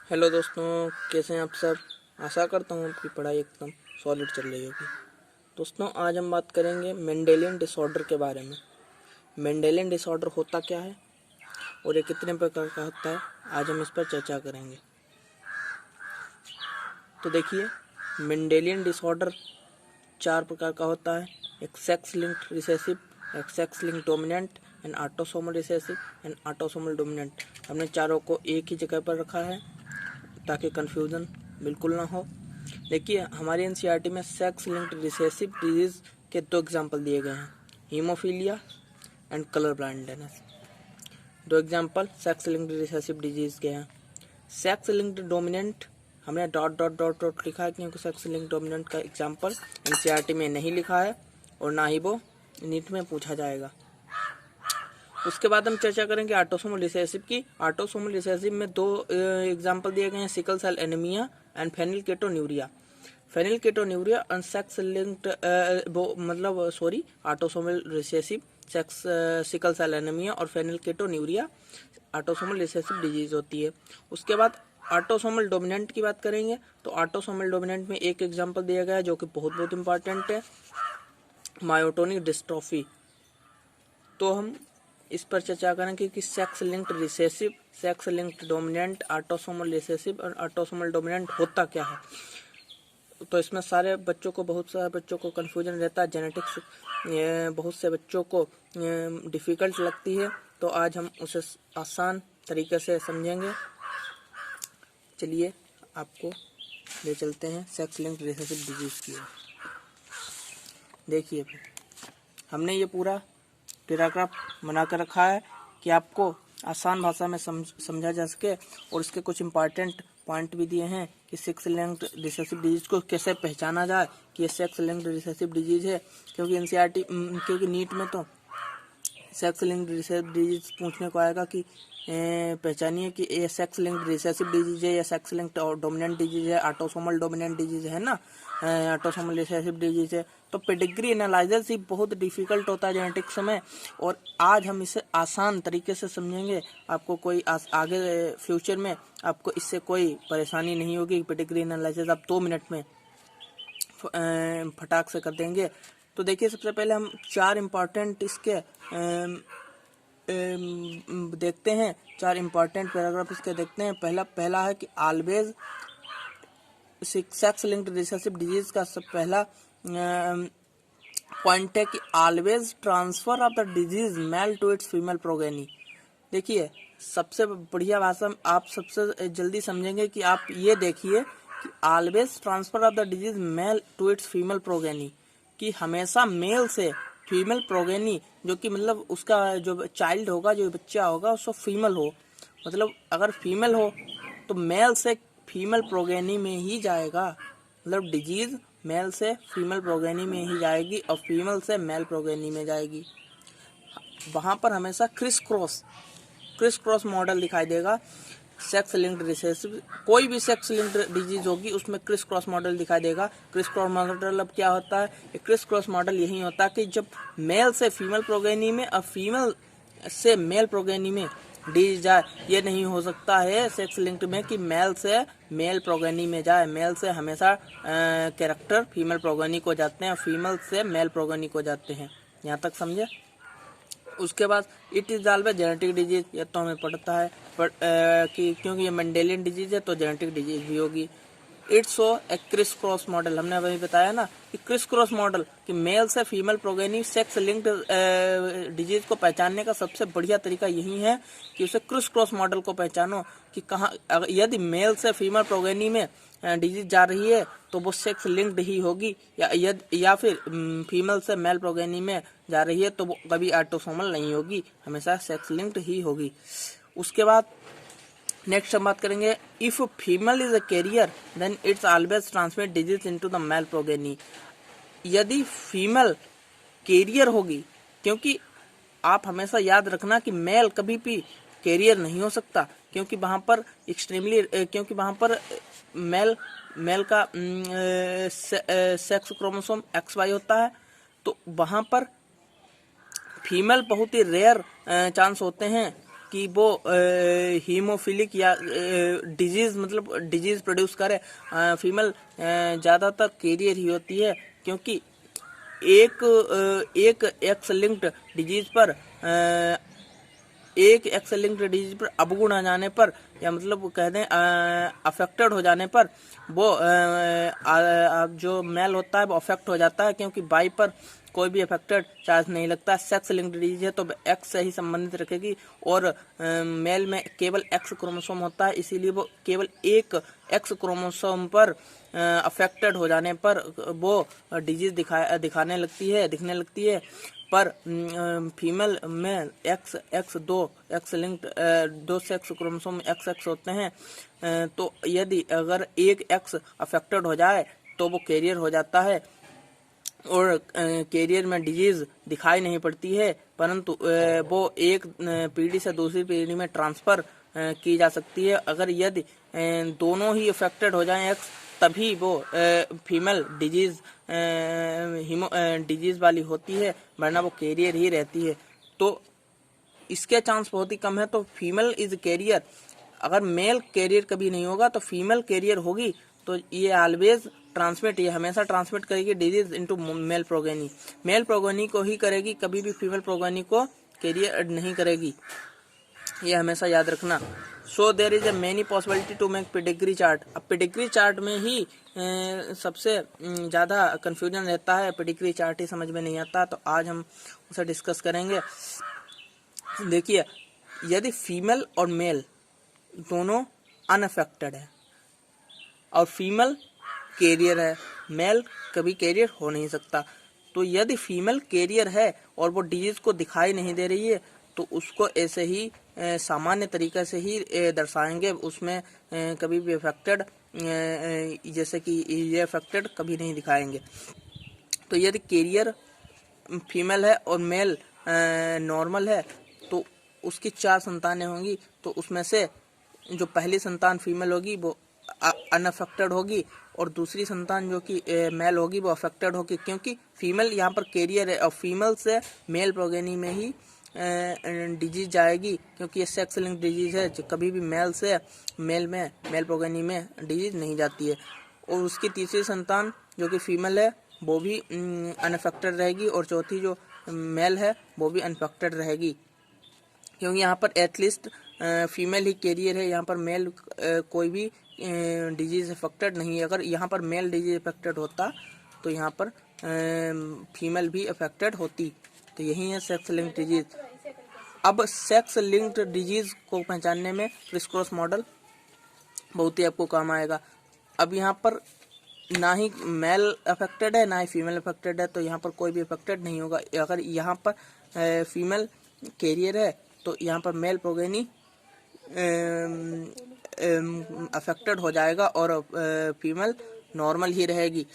Hello दोस्तों, कैसे हैं आप सब। आशा करता हूँ आपकी पढ़ाई एकदम सॉलिड चल रही होगी। दोस्तों, आज हम बात करेंगे मेंडेलियन डिसऑर्डर के बारे में। मेंडेलियन डिसऑर्डर होता क्या है और ये कितने प्रकार का होता है, आज हम इस पर चर्चा करेंगे। तो देखिए, मेंडेलियन डिसऑर्डर 4 प्रकार का होता है। एक सेक्स लिंक्ड रिसेसिव, एक sex linked dominant, and autosomal recessive and autosomal dominant. हमने चारों को एक ही जगह पर रखा है ताकि कंफ्यूजन बिल्कुल ना हो। देखिए, हमारी एनसीईआरटी में सेक्स लिंक्ड रिसेसिव डिजीज के 2 एग्जाम्पल दिए गए हैं, haemophilia and colour blindness. 2 example sex linked recessive disease के हैं। सेक्स लिंक्ड डोमिनेंट हमने डॉट डॉट डॉट डॉट लिखा है क्योंकि सेक्स लिंक्ड डोमिनेंट का एग्जाम्पल एनसीईआरटी में नहीं लिखा है और ना ही वो नीट में पूछा जाएगा। उसके बाद हम चर्चा करेंगे ऑटोसोमल रिसेसिव की। ऑटोसोमल रिसेसिव में 2 एग्जाम्पल दिए गए हैं, sickle cell anaemia and phenylketonuria. Phenylketonuria और sex linked autosomal recessive sex sickle cell anaemia और फेनिलकेटोन्यूरिया ऑटोसोमल रिसेसिव डिजीज होती है। उसके बाद ऑटोसोमल डोमिनेंट की बात करेंगे तो ऑटोसोमल डोमिनेंट में एक एग्जाम्पल दिया गया है जो कि बहुत इंपॉर्टेंट है, मायोटोनिक डिस्ट्रोफी। तो हम इस पर चर्चा करेंगे कि sex linked recessive, sex linked dominant, autosomal recessive और ऑटोसोमल डोमिनेंट होता क्या है। तो इसमें बहुत सारे बच्चों को कन्फ्यूजन रहता है, जेनेटिक्स बहुत से बच्चों को डिफ़िकल्ट लगती है, तो आज हम उसे आसान तरीके से समझेंगे। चलिए आपको ले चलते हैं सेक्स लिंक्ड रिसेसिव डिजीज़ की। देखिए, हमने ये पूरा पैराग्राफ बना कर रखा है कि आपको आसान भाषा में समझा जा सके, और इसके कुछ इम्पॉर्टेंट पॉइंट भी दिए हैं कि सेक्स लिंक्ड रिसेसिव डिजीज को कैसे पहचाना जाए कि ये सेक्स लिंक्ड रिसेसिव डिजीज है। क्योंकि नीट में तो सेक्स लिंक्ड रिसेसिव डिजीज पूछने को आएगा कि पहचानिए कि ये सेक्स लिंक्ड रिसेसिव डिजीज है या सेक्स लिंक्ड डोमिनेंट डिजीज है, ऑटोसोमल डोमिनेंट डिजीज है ना, ऑटोसोमल रिसेसिव डिजीज है। तो पेडिग्री एनालिसिस ही बहुत डिफिकल्ट होता है जेनेटिक्स में, और आज हम इसे आसान तरीके से समझेंगे। आपको कोई आगे फ्यूचर में आपको इससे कोई परेशानी नहीं होगी। पेडिग्री एनालिसिस आप 2 मिनट में फटाक से कर देंगे। तो देखिए, सबसे पहले हम 4 इम्पॉर्टेंट इसके देखते हैं, 4 इम्पॉर्टेंट पैराग्राफ इसके देखते हैं। पहला है कि always sex linked recessive disease का सब पहला पॉइंट है कि always transfer of the disease male to its female progeny. देखिए, सबसे बढ़िया भाषा आप सबसे जल्दी समझेंगे कि आप ये देखिए कि always transfer of the disease male to its female progeny, कि हमेशा मेल से फीमेल प्रोगेनी, जो कि मतलब उसका जो चाइल्ड होगा, जो बच्चा होगा, उसको फीमेल हो। मतलब अगर फीमेल हो तो मेल से फीमेल प्रोगेनी में ही जाएगा। मतलब डिजीज मेल से फीमेल प्रोगेनी में ही जाएगी और फीमेल से मेल प्रोगेनी में जाएगी। वहाँ पर हमेशा क्रिस क्रॉस मॉडल दिखाई देगा। सेक्स लिंक्ड रिसेसिव कोई भी सेक्स लिंक्ड डिजीज होगी उसमें क्रिस क्रॉस मॉडल दिखाई देगा। क्रिस क्रॉस मॉडल अब क्या होता है, क्रिस क्रॉस मॉडल यही होता है कि जब मेल से फीमेल प्रोगेनी में और फीमेल से मेल प्रोगेनी में डिजीज जाए। ये नहीं हो सकता है सेक्स लिंक्ड में कि मेल से मेल प्रोगेनी में जाए। मेल से हमेशा कैरेक्टर फीमेल प्रोगेनी को जाते हैं और फीमेल से मेल प्रोगेनी को जाते हैं। यहाँ तक समझे। उसके बाद it is always genetic disease, ये तो हमें पड़ता है कि क्योंकि ये मेंडेलियन डिजीज है तो जेनेटिक डिजीज भी होगी। It's so A criss cross model, हमने वही बताया ना कि क्रिस क्रॉस मॉडल कि मेल से female progeny sex linked disease को पहचानने का सबसे बढ़िया तरीका यही है कि उसे क्रिस क्रॉस मॉडल को पहचानो कि कहाँ, यदि मेल से फीमेल प्रोगेनी में डिजीज जा रही है तो वो सेक्स लिंक्ड ही होगी, या फिर फीमेल से मेल प्रोगेनी में जा रही है तो वो कभी ऑटोसोमल नहीं होगी, हमेशा सेक्स लिंक्ड ही होगी। उसके बाद नेक्स्ट हम बात करेंगे, if female is a carrier then it's always transmit disease into the male progeny. यदि फीमेल कैरियर होगी, क्योंकि आप हमेशा याद रखना कि मेल कभी भी कैरियर नहीं हो सकता, क्योंकि वहाँ पर मेल का सेक्स क्रोमोसोम XY होता है, तो वहाँ पर फीमेल बहुत ही रेयर चांस होते हैं कि वो हीमोफिलिक या डिजीज मतलब डिजीज प्रोड्यूस करे। फीमेल ज़्यादातर कैरियर ही होती है, क्योंकि एक एक्स लिंक्ड डिजीज पर अवगुण आ जाने पर, या मतलब कह दें अफेक्टेड हो जाने पर, वो जो मेल होता है वो अफेक्ट हो जाता है, क्योंकि बाई पर कोई भी अफेक्टेड चार्ज नहीं लगता। सेक्स लिंक्ड डिजीज है तो एक्स से ही संबंधित रखेगी, और मेल में केवल एक्स क्रोमोसोम होता है, इसीलिए वो केवल एक एक्स क्रोमोसोम पर अफेक्टेड हो जाने पर वो डिजीज दिखने लगती है। पर फीमेल में दो सेक्स क्रोमोसोम एक्स होते हैं, तो यदि अगर एक एक्स अफेक्टेड हो जाए तो वो कैरियर हो जाता है, और कैरियर में डिजीज दिखाई नहीं पड़ती है, परंतु वो एक पीढ़ी से दूसरी पीढ़ी में ट्रांसफर की जा सकती है। अगर यदि दोनों ही अफेक्टेड हो जाएं एक्स, तभी वो फीमेल डिजीज वाली होती है, वरना वो कैरियर ही रहती है। तो इसके चांस बहुत ही कम है। तो फीमेल इज कैरियर। अगर मेल कैरियर कभी नहीं होगा तो फीमेल कैरियर होगी, तो ये ऑलवेज ट्रांसमिट, ये हमेशा ट्रांसमिट करेगी disease into mail progeny. Mail progeny को ही करेगी, कभी भी फीमेल प्रोगेनी को कैरियर नहीं करेगी, ये हमेशा याद रखना। So there is a many possibility to make pedigree chart. अब पेडिग्री चार्ट में ही सबसे ज़्यादा कंफ्यूजन रहता है, पेडिग्री चार्ट ही समझ में नहीं आता, तो आज हम उसे डिस्कस करेंगे। देखिए, यदि फीमेल और मेल दोनों अनअफेक्टेड है और फीमेल कैरियर है, मेल कभी कैरियर हो नहीं सकता। तो यदि फीमेल कैरियर है और वो डिजीज को दिखाई नहीं दे रही है, तो उसको ऐसे ही सामान्य तरीके से ही दर्शाएंगे, उसमें कभी भी अफेक्टेड जैसे कि ये अफेक्टेड कभी नहीं दिखाएंगे। तो यदि कैरियर फीमेल है और मेल नॉर्मल है, तो उसकी 4 संतानें होंगी, तो उसमें से जो पहली संतान फीमेल होगी वो अनअफेक्टेड होगी, और दूसरी संतान जो कि मेल होगी वो अफेक्टेड होगी, क्योंकि फीमेल यहाँ पर कैरियर है, और फीमेल से मेल प्रोगेनी में ही डिजीज जाएगी, क्योंकि ये सेक्स लिंक डिजीज है, जो कभी भी मेल से मेल प्रोगेनी में डिजीज नहीं जाती है। और उसकी तीसरी संतान जो कि फीमेल है वो भी अनअफेक्टेड रहेगी, और चौथी जो मेल है वो भी अनअफेक्टेड रहेगी, क्योंकि यहाँ पर एटलीस्ट फीमेल ही कैरियर है, यहाँ पर मेल कोई भी डिजीज अफेक्टेड नहीं है। अगर यहाँ पर मेल डिजीज अफेक्टेड होता तो यहाँ पर फीमेल भी अफेक्टेड होती। तो यही है सेक्स लिंक्ड डिजीज। अब सेक्स लिंक्ड डिजीज को पहचानने में क्रिस क्रॉस मॉडल बहुत ही आपको काम आएगा। अब यहाँ पर ना ही मेल अफेक्टेड है ना ही फीमेल अफेक्टेड है, तो यहाँ पर कोई भी अफेक्टेड नहीं होगा। अगर यहाँ पर फीमेल कैरियर है तो यहाँ पर मेल प्रोगेनी अफेक्टेड हो जाएगा और फीमेल नॉर्मल ही रहेगी।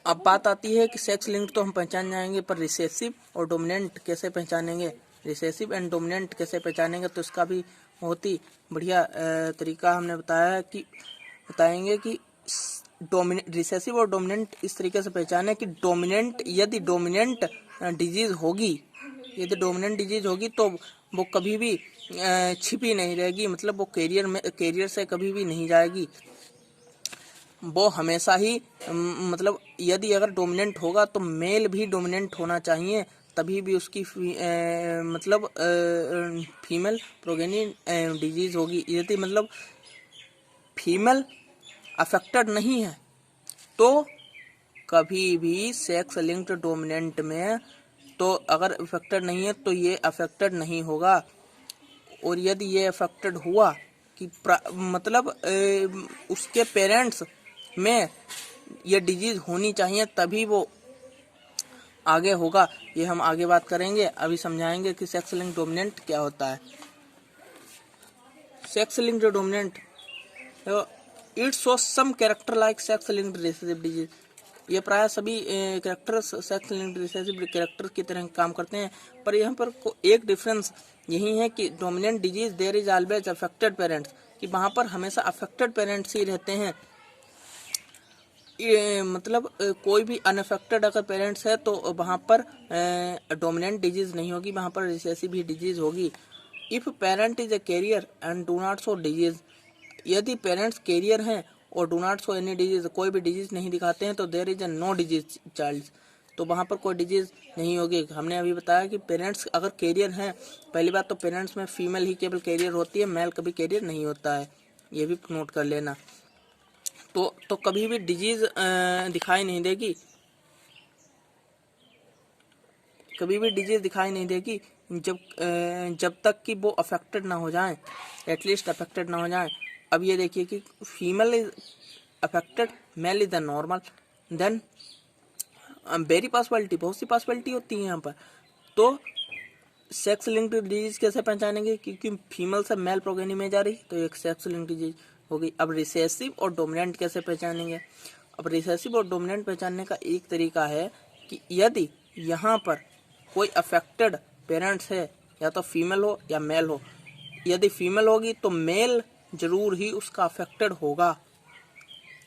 अब बात आती है कि सेक्स लिंक तो हम पहचान जाएंगे, पर रिसेसिव और डोमिनेंट कैसे पहचानेंगे, रिसेसिव एंड डोमिनेंट कैसे पहचानेंगे, तो इसका भी बहुत ही बढ़िया तरीका हमने बताएंगे कि रिसेसिव और डोमिनेंट इस तरीके से पहचाने कि यदि डोमिनेंट डिजीज होगी तो वो कभी भी छिपी नहीं रहेगी, मतलब वो कैरियर से कभी भी नहीं जाएगी, वो हमेशा ही मतलब यदि अगर डोमिनेंट होगा तो मेल भी डोमिनेंट होना चाहिए, तभी भी उसकी मतलब फीमेल प्रोगेनी डिजीज होगी। यदि मतलब फीमेल अफेक्टेड नहीं है तो कभी भी सेक्स लिंक्ड डोमिनेंट में, तो अगर अफेक्टेड नहीं है तो ये अफेक्टेड नहीं होगा। और यदि ये अफेक्टेड हुआ कि मतलब उसके पेरेंट्स में ये डिजीज होनी चाहिए, तभी वो आगे होगा। ये हम आगे बात करेंगे, अभी समझाएंगे कि सेक्स लिंक्ड डोमिनेंट क्या होता है। Sex linked dominant it shows some character like sex linked recessive disease. ये प्राय सभी character sex linked recessive character की तरह काम करते हैं, पर यहाँ पर एक डिफरेंस यही है कि dominant disease there is always affected parents, कि वहाँ पर हमेशा अफेक्टेड पेरेंट्स ही रहते हैं। मतलब कोई भी अनअफेक्टेड अगर पेरेंट्स है तो वहाँ पर डोमिनेंट डिजीज नहीं होगी, वहाँ पर रिसेसिव ही डिजीज होगी। If parent is a carrier and do not show disease, यदि पेरेंट्स कैरियर हैं और do not show any disease, कोई भी डिजीज नहीं दिखाते हैं, तो there is a no disease child, तो वहाँ पर कोई डिजीज नहीं होगी। हमने अभी बताया कि पेरेंट्स अगर कैरियर हैं, पहली बात तो पेरेंट्स में फीमेल ही केवल कैरियर होती है, मेल कभी कैरियर नहीं होता है, ये भी नोट कर लेना। तो कभी भी डिजीज दिखाई नहीं देगी, कभी भी डिजीज दिखाई नहीं देगी जब तक कि वो अफेक्टेड ना हो जाएं, एटलीस्ट अफेक्टेड ना हो जाएं। अब ये देखिए कि female is affected, male is the normal, then very possibility, बहुत सी पॉसिबिलिटी होती है यहाँ पर। तो सेक्स लिंक्ड डिजीज कैसे पहचानेंगे, क्योंकि फीमेल से मेल प्रोगेनी में जा रही, तो एक सेक्स लिंक्ड डिजीज होगी। अब रिसेसिव और डोमिनेंट कैसे पहचानेंगे, अब रिसेसिव और डोमिनेंट पहचानने का एक तरीका है कि यदि यहाँ पर कोई अफेक्टेड पेरेंट्स है, या तो फीमेल हो या मेल हो, यदि फीमेल होगी तो मेल जरूर ही उसका अफेक्टेड होगा,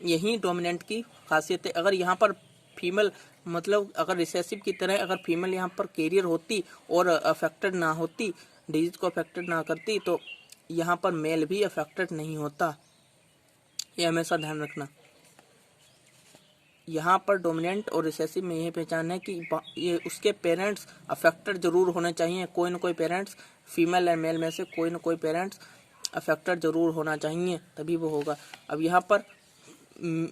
यही डोमिनेंट की खासियत है। अगर यहाँ पर फीमेल, मतलब अगर रिसेसिव की तरह अगर फीमेल यहाँ पर कैरियर होती और अफेक्टेड ना होती, डिजीज को अफेक्टेड ना करती, तो यहाँ पर मेल भी अफेक्टेड नहीं होता, ये हमेशा ध्यान रखना। यहाँ पर डोमिनेंट और रिसेसिव में यही पहचान है कि ये उसके पेरेंट्स अफेक्टेड जरूर होने चाहिए, कोई ना कोई पेरेंट्स, फीमेल या मेल में से कोई ना कोई पेरेंट्स अफेक्टेड जरूर होना चाहिए, तभी वो होगा। अब यहाँ पर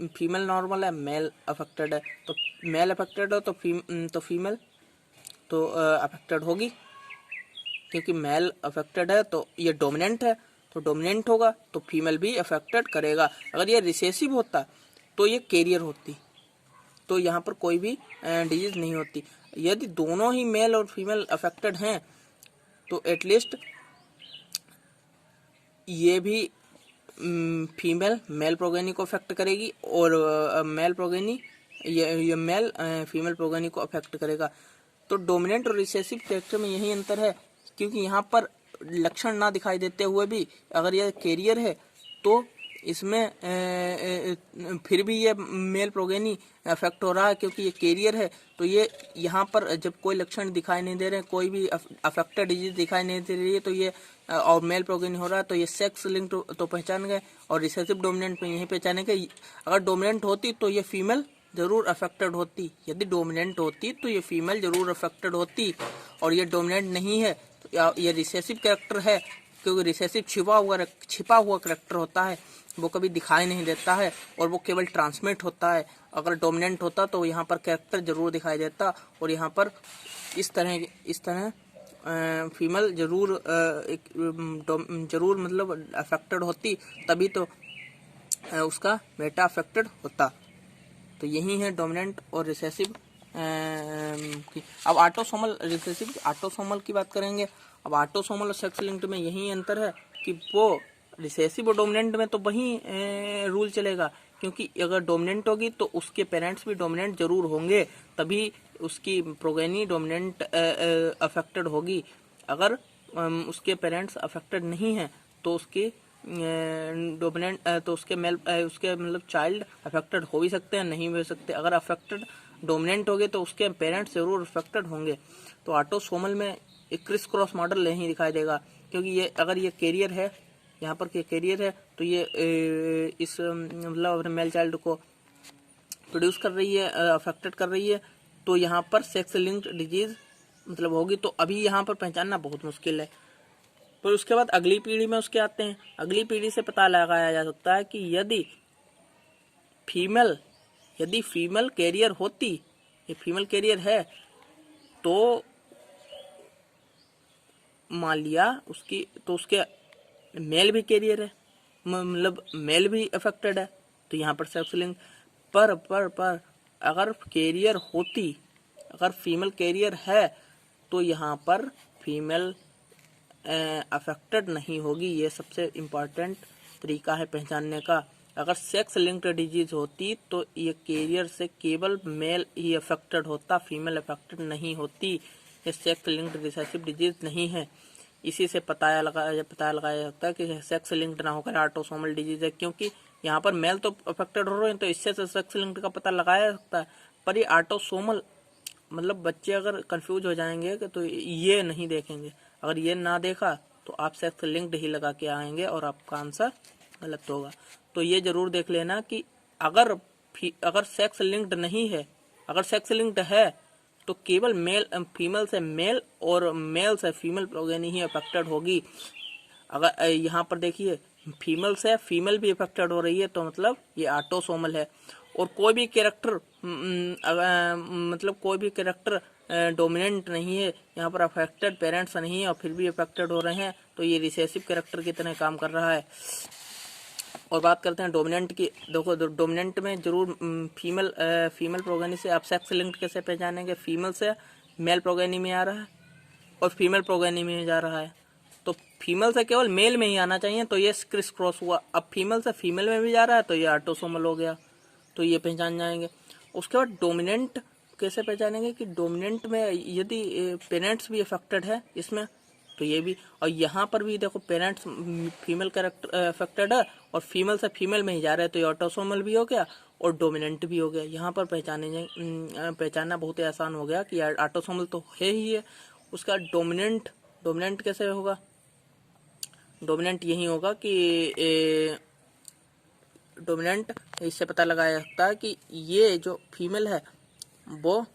फीमेल नॉर्मल है, मेल अफेक्टेड है, तो मेल अफेक्टेड हो तो फीमेल तो अफेक्टेड होगी, क्योंकि मेल अफेक्टेड है तो ये डोमिनेंट है, तो डोमिनेंट होगा तो फीमेल भी अफेक्टेड करेगा। अगर ये रिसेसिव होता तो ये कैरियर होती, तो यहाँ पर कोई भी डिजीज नहीं होती। यदि दोनों ही मेल और फीमेल अफेक्टेड हैं तो एटलीस्ट ये भी फीमेल मेल प्रोगेनी को अफेक्ट करेगी, और मेल प्रोगेनी ये मेल फीमेल प्रोगेनी को अफेक्ट करेगा। तो डोमिनेंट और रिसेसिव कैरेक्टर में यही अंतर है, क्योंकि यहाँ पर लक्षण ना दिखाई देते हुए भी अगर यह कैरियर है तो इसमें फिर भी ये मेल प्रोगेनी अफेक्ट हो रहा है, क्योंकि ये कैरियर है। तो ये यहाँ पर जब कोई लक्षण दिखाई नहीं दे रहे, कोई भी अफेक्टेड डिजीज दिखाई नहीं दे रही है, तो ये और मेल प्रोगेनी हो रहा है, तो ये सेक्स लिंक तो पहचान गए। और रिसेसिव डोमिनेंट में यही पहचाने के, अगर डोमिनेंट होती तो ये फीमेल जरूर अफेक्टेड होती, यदि डोमिनेंट होती तो ये फीमेल जरूर अफेक्टेड होती, और ये डोमिनेंट नहीं है तो ये रिसेसिव कैरेक्टर है, क्योंकि रिसेसिव छिपा हुआ कैरेक्टर होता है, वो कभी दिखाई नहीं देता है और वो केवल ट्रांसमिट होता है। अगर डोमिनेंट होता तो यहाँ पर कैरेक्टर जरूर दिखाई देता, और यहाँ पर इस तरह फीमेल जरूर मतलब अफेक्टेड होती, तभी तो उसका बेटा अफेक्टेड होता। तो यही है डोमिनेंट और रिसेसिव की। अब ऑटोसोमल रिसेसिव ऑटोसोमल की बात करेंगे। अब ऑटोसोमल और सेक्स लिंक्ड में यही अंतर है कि वो रिसेसिव और डोमिनेंट में तो वही रूल चलेगा, क्योंकि अगर डोमिनेंट होगी तो उसके पेरेंट्स भी डोमिनेंट जरूर होंगे, तभी उसकी प्रोगेनी डोमिनेंट अफेक्टेड होगी। अगर उसके पेरेंट्स अफेक्टेड नहीं हैं तो उसकी डोमिनेंट तो उसके मतलब चाइल्ड अफेक्टेड हो भी सकते हैं, नहीं भी हो सकते। अगर अफेक्टेड डोमिनेंट होंगे तो उसके पेरेंट्स जरूर अफेक्टेड होंगे। तो ऑटोसोमल में एक क्रिस क्रॉस मॉडल नहीं दिखाई देगा, क्योंकि ये अगर ये कैरियर है, यहाँ पर कैरियर है, तो ये इस मतलब अपने मेल चाइल्ड को प्रोड्यूस कर रही है, अफेक्टेड कर रही है, तो यहाँ पर सेक्स लिंक्ड डिजीज मतलब होगी। तो अभी यहाँ पर पहचानना बहुत मुश्किल है। पर उसके बाद अगली पीढ़ी में उसके आते हैं। अगली पीढ़ी से पता लगाया जा सकता है कि यदि फीमेल कैरियर होती, ये फीमेल कैरियर है, तो मान लिया उसके मेल भी कैरियर है, मतलब मेल भी अफेक्टेड है, तो यहाँ पर सेक्स लिंक पर अगर कैरियर होती, अगर फीमेल कैरियर है, तो यहाँ पर फीमेल अफेक्टेड नहीं होगी। ये सबसे इम्पॉर्टेंट तरीका है पहचानने का। अगर सेक्स लिंक्ड डिजीज होती तो ये कैरियर से केवल मेल ही अफेक्टेड होता, फीमेल अफेक्टेड नहीं होती। ये सेक्स लिंक्ड रिसेसिव डिजीज नहीं है। इसी से पता लगाया जा सकता है कि सेक्स लिंक्ड ना होकर ऑटोसोमल डिजीज है, क्योंकि यहाँ पर मेल तो अफेक्टेड हो रहे हैं, तो इससे सेक्स लिंक्ड का पता लगाया जा सकता है। पर ये ऑटोसोमल मतलब बच्चे अगर कंफ्यूज हो जाएंगे तो ये नहीं देखेंगे। अगर ये ना देखा तो तो आप सेक्स लिंक्ड ही लगा के आएंगे और आपका आंसर गलत होगा। तो ये जरूर देख लेना कि अगर सेक्स लिंक्ड नहीं है, अगर सेक्स लिंक्ड है तो केवल फीमेल से मेल और मेल से फीमेल प्रोगेनी ही अफेक्टेड होगी। अगर यहाँ पर देखिए फीमेल से फीमेल भी अफेक्टेड हो रही है तो मतलब ये ऑटोसोमल है। और कोई भी कैरेक्टर मतलब कोई भी कैरेक्टर डोमिनेंट नहीं है, यहाँ पर अफेक्टेड पेरेंट्स नहीं है और फिर भी अफेक्टेड हो रहे हैं, तो ये रिसेसिव कैरेक्टर की तरह काम कर रहा है। और बात करते हैं डोमिनेंट की। देखो डोमिनेंट में जरूर फीमेल प्रोगेनी से आप सेक्स लिंक्ड कैसे पहचानेंगे? फीमेल से मेल प्रोगेनी में आ रहा है और फीमेल प्रोगेनी में जा रहा है, तो फीमेल से केवल मेल में ही आना चाहिए, तो ये क्रिस क्रॉस हुआ। अब फीमेल से फीमेल में भी जा रहा है तो ये ऑटोसोमल हो गया, तो ये पहचान जाएंगे। उसके बाद डोमिनेंट कैसे पहचानेंगे कि डोमिनेंट में यदि पेरेंट्स भी अफेक्टेड है इसमें, तो ये भी। और यहाँ पर भी देखो पेरेंट्स फीमेल कैरेक्टर अफेक्टेड है और फीमेल से फीमेल में ही जा रहे हैं, तो ये ऑटोसोमल भी हो गया और डोमिनेंट भी हो गया। यहाँ पर पहचानना बहुत ही आसान हो गया कि ऑटोसोमल तो है ही है। उसका डोमिनेंट कैसे होगा? डोमिनेंट यही होगा कि डोमिनेंट इससे पता लगाया जाता है कि ये जो फीमेल है वो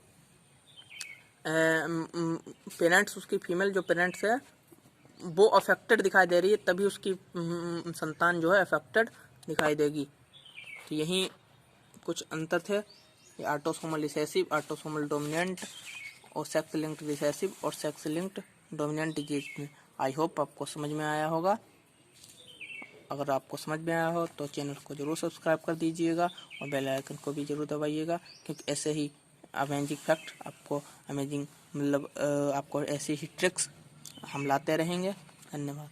पेरेंट्स, उसकी फीमेल जो पेरेंट्स है वो अफेक्टेड दिखाई दे रही है, तभी उसकी संतान जो है अफेक्टेड दिखाई देगी। तो यही कुछ अंतर थे, ये ऑटोसोमल रिसेसिव, ऑटोसोमल डोमिनेंट और सेक्स लिंक्ड रिसेसिव और सेक्स लिंक्ड डोमिनेंट डिजीज में। आई होप आपको समझ में आया होगा। अगर आपको समझ में आया हो तो चैनल को जरूर सब्सक्राइब कर दीजिएगा और बेल आइकन को भी जरूर दबाइएगा, क्योंकि ऐसे ही अमेजिंग फैक्ट आपको आपको ऐसी ही ट्रिक्स हम लाते रहेंगे। धन्यवाद।